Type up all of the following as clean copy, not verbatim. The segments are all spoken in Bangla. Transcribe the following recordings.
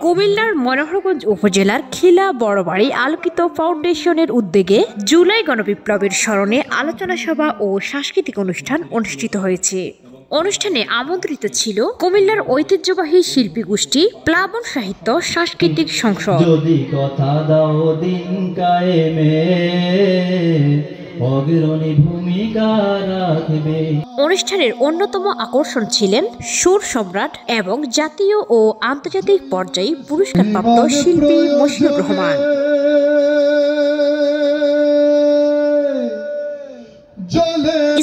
কুমিল্লার মনোহরগঞ্জ উপজেলার খিলা বড়বাড়ি আলোকিত ফাউন্ডেশনের উদ্যোগে জুলাই গণবিপ্লবের স্মরণে আলোচনা সভা ও সাংস্কৃতিক অনুষ্ঠান অনুষ্ঠিত হয়েছে। অনুষ্ঠানে আমন্ত্রিত ছিল কুমিল্লার ঐতিহ্যবাহী শিল্পী গোষ্ঠী প্লাবন সাহিত্য সাংস্কৃতিক সংসদ। অনুষ্ঠানের অন্যতম আকর্ষণ ছিলেন সুর সম্রাট এবং জাতীয় ও আন্তর্জাতিক পর্যায়ে পুরস্কারপ্রাপ্ত শিল্পী মশিউর রহমান।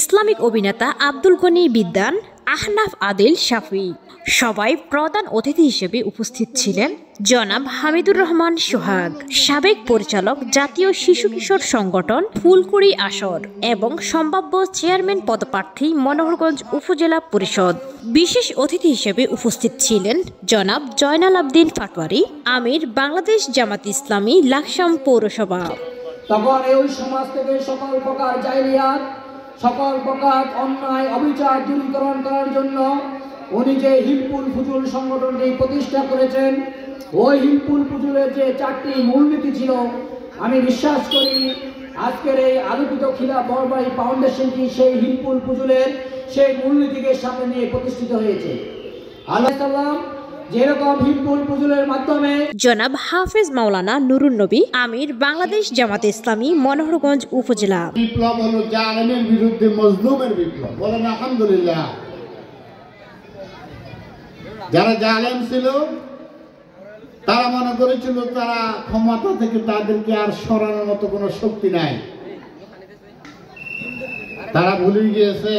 ইসলামিক অভিনেতা আব্দুল গনি বিদ্যান, আহনাফ আদিল শাফি। সবাই প্রধান অতিথি হিসেবে উপস্থিত ছিলেন জনাব হামিদুর রহমান সোহাগ, সাবেক পরিচালক জাতীয় শিশু কিশোর সংগঠন ফুলকুড়ি আসর এবং সম্ভাব্য চেয়ারম্যান পদপ্রার্থী মনোহরগঞ্জ উপজেলা পরিষদ। বিশেষ অতিথি হিসেবে উপস্থিত ছিলেন জনাব জয়নাল আবদিন পাটোয়ারি, আমির বাংলাদেশ জামাত ইসলামী লাকসাম পৌরসভা। তখন এই সমাজ থেকে সকল প্রকার জাহিলিয়াত, সকল প্রকার অন্যায় অবিচার দূরীকরণ করার জন্য উনি যে হিলপুল ফুজুল সংগঠনটি প্রতিষ্ঠা করেছেন, ওই হিলপুল ফুজুলের যে 4টি মূলনীতি ছিল, আমি বিশ্বাস করি আজকের এই আলোকিত খিলা বড়বাড়ি ফাউন্ডেশনটি সেই হিলপুল ফুজুলের সেই মূলনীতিকে সামনে নিয়ে প্রতিষ্ঠিত হয়েছে। আল্লাহ যেরকম হিলপুল ফুজুলের মাধ্যমে জনাব হাফেজ মাওলানা নুরুন নবী, আমির বাংলাদেশ জামাত ইসলামী মনোহরগঞ্জ উপজেলা। বিপ্লব হলো জালেমের বিরুদ্ধে মজলুমের বিপ্লব। বলেন আলহামদুলিল্লাহ। যারা জালেম ছিল তারা মনে করেছিল তারা ক্ষমতা থেকে তাদেরকে আর সরানোর মতো কোনো শক্তি নাই। তারা ভুলে গিয়েছে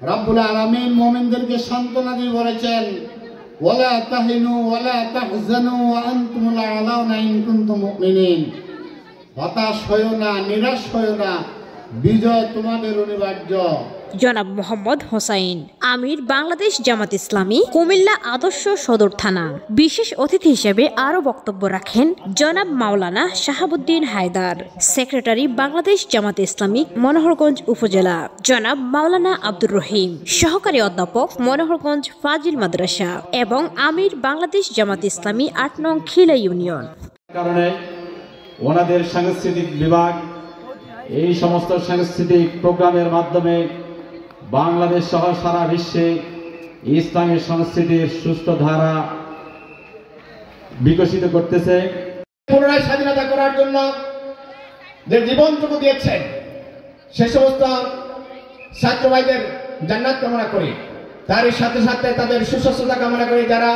রব্বুল আলামিন মুমিনদেরকে সান্ত্বনা দিয়ে বলেছেন, ওয়ালা তাহিনু ওয়ালা তাহজানু ওয়া আনতুমুল আ'লাউনা ইন কুনতুম মুমিনিন। হতাশ হয়ো না, নিরাশ হয়ো না, বিজয় তোমাদের অনিবার্য। জনাব মোহাম্মদ হোসাইন, আমির বাংলাদেশ জামাত ইসলামী কুমিল্লা আদর্শ সদর থানা। বিশেষ অতিথি হিসেবে আরো বক্তব্য রাখেন জনাব মাওলানা শাহাবুদ্দিন হায়দার, সেক্রেটারি বাংলাদেশ জামাত ইসলামী মনোহরগঞ্জ উপজেলা। জনাব মাওলানা আব্দুর রহিম, সহকারী অধ্যাপক মনোহরগঞ্জ ফাজিল মাদ্রাসা এবং আমির বাংলাদেশ জামাত ইসলামী 8 নং খিলা ইউনিয়ন। কারণে ওনাদের সাংস্কৃতিক বিভাগ এই সমস্ত সাংস্কৃতিক প্রোগ্রামের মাধ্যমে বাংলাদেশ সহ সারা বিশ্বে ইসলামী সংস্কৃতির সুস্থ ধারা বিকশিত করতেছে। পুনরায় স্বাধীনতা করার জন্য যে জীবনটুকু দিয়েছেন সে সমস্ত ছাত্র ভাইদের জান্নাত কামনা করি, তারই সাথে সাথে তাদের সুস্বাস্থ্যতা কামনা করি। যারা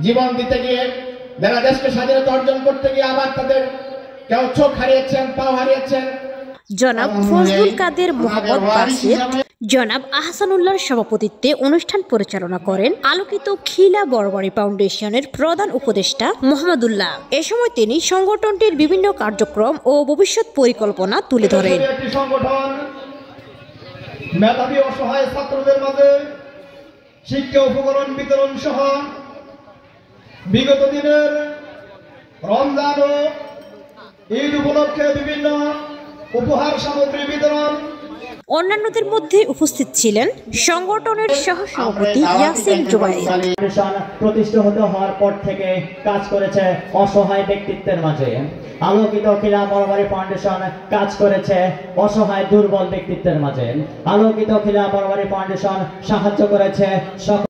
জীবন দিতে গিয়ে, যারা দেশকে স্বাধীনতা অর্জন করতে গিয়ে আবার তাদের কেউ চোখ হারিয়েছেন, পাও হারিয়েছেন। জনাব ফজলুল কাদের মোহাম্মদ বাসির, জনাব আহসানুল্লাহর সভাপতিত্বে অনুষ্ঠান পরিচালনা করেন আলোকিত খিলা বড়বাড়ি ফাউন্ডেশনের প্রধান উপদেষ্টা মোহাম্মদুল্লাহ। এ সময় তিনি সংগঠনটির বিভিন্ন কার্যক্রম ও ভবিষ্যৎ পরিকল্পনা তুলে ধরেন। একটি সংগঠন মেধাবী অসহায় ছাত্রদের মাঝে শিক্ষা উপকরণ বিতরণ সহ বিগত দিনের রমজান ও ঈদ উপলক্ষে বিভিন্ন উপহার সামগ্রী বিতরণ। অন্যান্যদের মধ্যে উপস্থিত ছিলেন সংগঠনের সহ সভাপতি ইয়াসিন জুবাইর। প্রতিষ্ঠিত হওয়ার পর থেকে কাজ করেছে অসহায় ব্যক্তিত্বের মাঝে। আলোকিত খিলা বড়বাড়ি ফাউন্ডেশন কাজ করেছে অসহায় দুর্বল ব্যক্তিত্বের মাঝে। আলোকিত খিলা বড়বাড়ি ফাউন্ডেশন সাহায্য করেছে